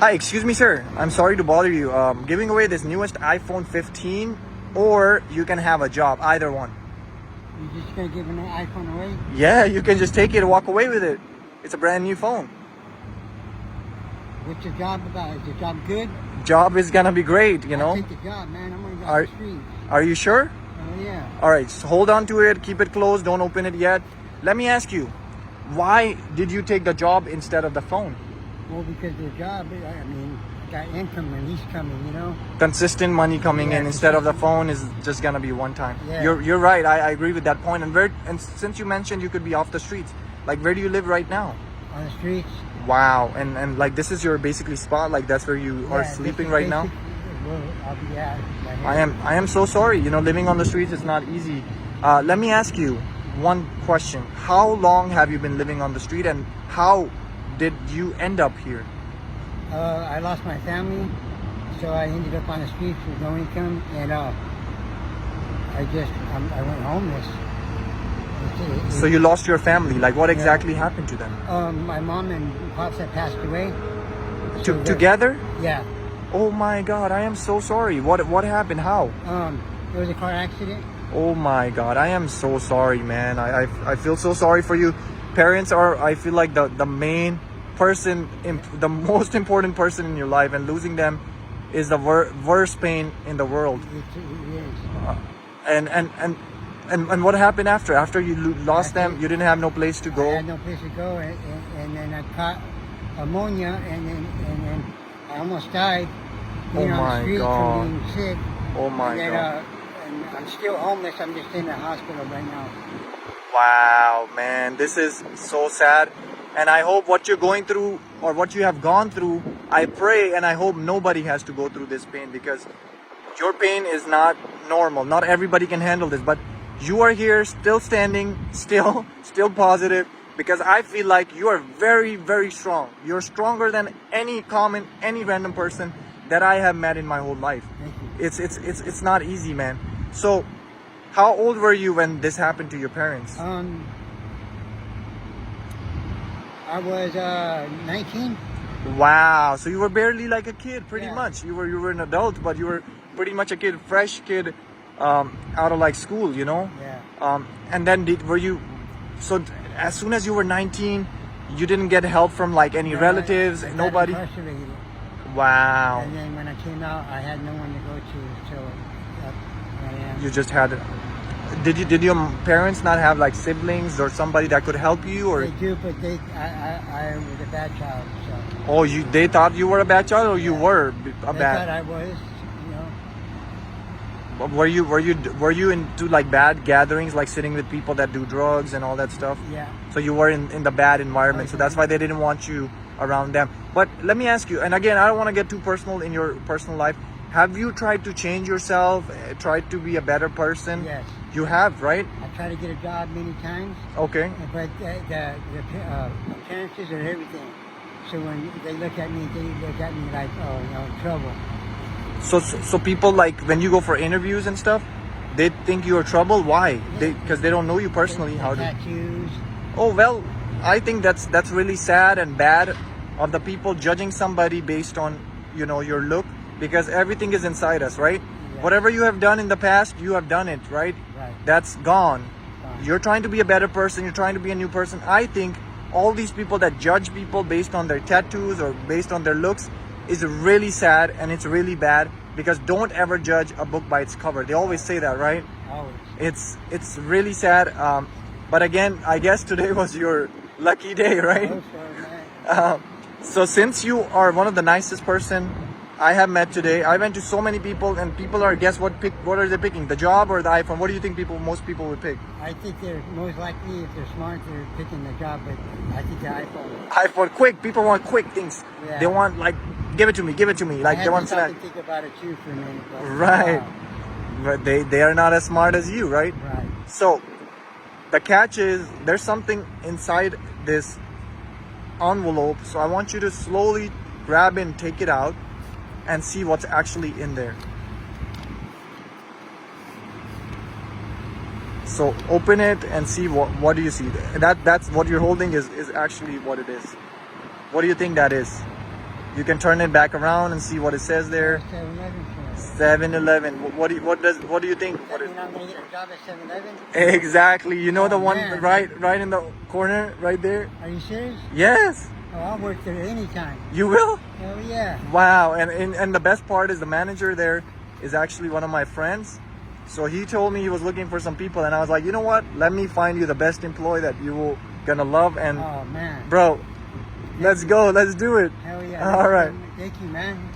Hi, excuse me, sir. I'm sorry to bother you. Giving away this newest iPhone 15, or you can have a job. Either one. You're just gonna give an iPhone away? Yeah, you can just take it and walk away with it. It's a brand new phone. What's your job about? Is your job good? Job is gonna be great, you know. I'll take the job, man. I'm gonna go on the street. Are you sure? Oh yeah. All right, so hold on to it. Keep it closed. Don't open it yet. Let me ask you, why did you take the job instead of the phone? Well, because the job, I mean, I got income and he's coming, you know. Consistent money coming in instead of the phone is just gonna be one time. Yeah. You're right. I agree with that point. And since you mentioned you could be off the streets, like where do you live right now? On the streets. Wow. And like this is your basically spot. Like that's where you are sleeping right now. Well, I'll be out. I am so sorry. You know, living on the streets is not easy. Let me ask you one question. How long have you been living on the street, and how did you end up here? I lost my family, so I ended up on the streets with no income, and I went homeless. So you lost your family. Like what exactly happened to them? My mom and pops had passed away. Together? Yeah. Oh my God, I am so sorry. What happened? How? There was a car accident. Oh my God, I am so sorry, man. I feel so sorry for you. Parents are, I feel like the main person, the most important person in your life, and losing them is the worst pain in the world. It is. And what happened after? After you lost them, you didn't have no place to go. I had no place to go, and then I caught pneumonia, and then I almost died. Oh On my the street God. from being sick. Oh my God. And I'm still homeless. I'm just in the hospital right now. Wow, man, this is so sad. And I hope what you're going through, or what you have gone through, I pray and I hope nobody has to go through this pain, because your pain is not normal. Not everybody can handle this, but you are here still standing, still positive, because I feel like you are very, very strong. You're stronger than any random person that I have met in my whole life. Thank you. It's not easy, man. So how old were you when this happened to your parents? I was 19. Wow, so you were barely like a kid, pretty Yeah. much. You were an adult, but you were pretty much a kid, fresh kid, out of like school, you know. Yeah. And then so as soon as you were 19, you didn't get help from like any relatives, I got nobody. incarcerated. Wow. And then when I came out, I had no one to go to, so I am. You just had. Did your parents not have like siblings or somebody that could help you, or? They do, but I was a bad child, so. Oh, they thought you were a bad child, or you were a They bad? thought I was, you know. Were you into like bad gatherings, like sitting with people that do drugs and all that stuff? Yeah. So you were in the bad environment, so that's why they didn't want you around them. But let me ask you, and again, I don't want to get too personal in your personal life. Have you tried to change yourself, tried to be a better person? Yes. You have, right? I tried to get a job many times, Okay. but the appearances are everything. So when they look at me, like, oh, you know, trouble. So people, like when you go for interviews and stuff, they think you're trouble. Why? Because they don't know you personally. How do? Tattoos. Oh well, I think that's really sad and bad of the people judging somebody based on, you know, your look, because everything is inside us, right? Yeah. Whatever you have done in the past, you have done it, right? Right. That's gone. Gone. You're trying to be a better person. You're trying to be a new person. I think all these people that judge people based on their tattoos or based on their looks is really sad, and it's really bad, because don't ever judge a book by its cover. They always say that, right? Always. It's really sad. But again, I guess today was your lucky day, right? Oh, sorry, man. So since you are one of the nicest person I have met today, I went to so many people, and people are, guess what are they picking? The job or the iPhone? What do you think most people would pick? I think they're most likely, if they're smart, they're picking the job, but I think the iPhone. iPhone, quick. People want quick things. Yeah. They want like, give it to me. Like they want to to. think about it too for a minute. But, Right. wow. But they are not as smart as you, right? Right. So the catch is there's something inside this envelope. So I want you to slowly grab and take it out and see what's actually in there. So open it and see what do you see. That's what you're holding is actually what it is. What do you think that is? You can turn it back around and see what it says there. 7-Eleven. 7-Eleven. What do you think? That mean I'm gonna get a job at 7-Eleven? Exactly. You know the one man. right in the corner right there? Are you serious? Yes. Oh, I'll work there anytime. You will? Hell yeah. Wow. And the best part is the manager there is actually one of my friends. So he told me he was looking for some people, and I was like, you know what? Let me find you the best employee that you will gonna love. And Oh man. bro, let's go. Let's do it. Hell yeah. All right. Thank you, man.